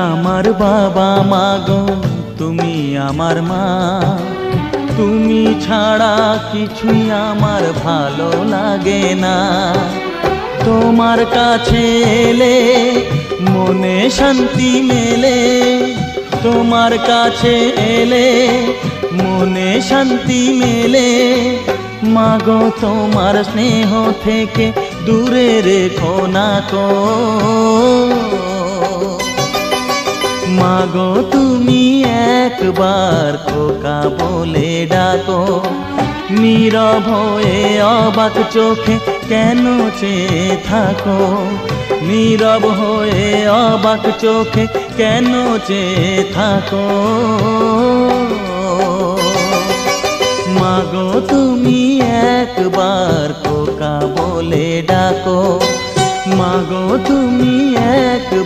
আমার বাবা মাগো, তুমি আমার মা। তুমি ছাড়া কিছুই আমার ভালো লাগে না। তোমার কাছে এলে মনে শান্তি মেলে, তোমার কাছে এলে মনে শান্তি মেলে। মাগো তোমার স্নেহ থেকে দূরে রেখো না কো। মাগো তুমি একবার খোকা বলে ডাকো। নীরব হয়ে অবাক চোখে কেন চেয়ে থাকো, নীরব হয়ে অবাক চোখে কেন চেয়ে থাকো। মাগো তুমি একবার খোকা বলে ডাকো, মাগো তুমি একবার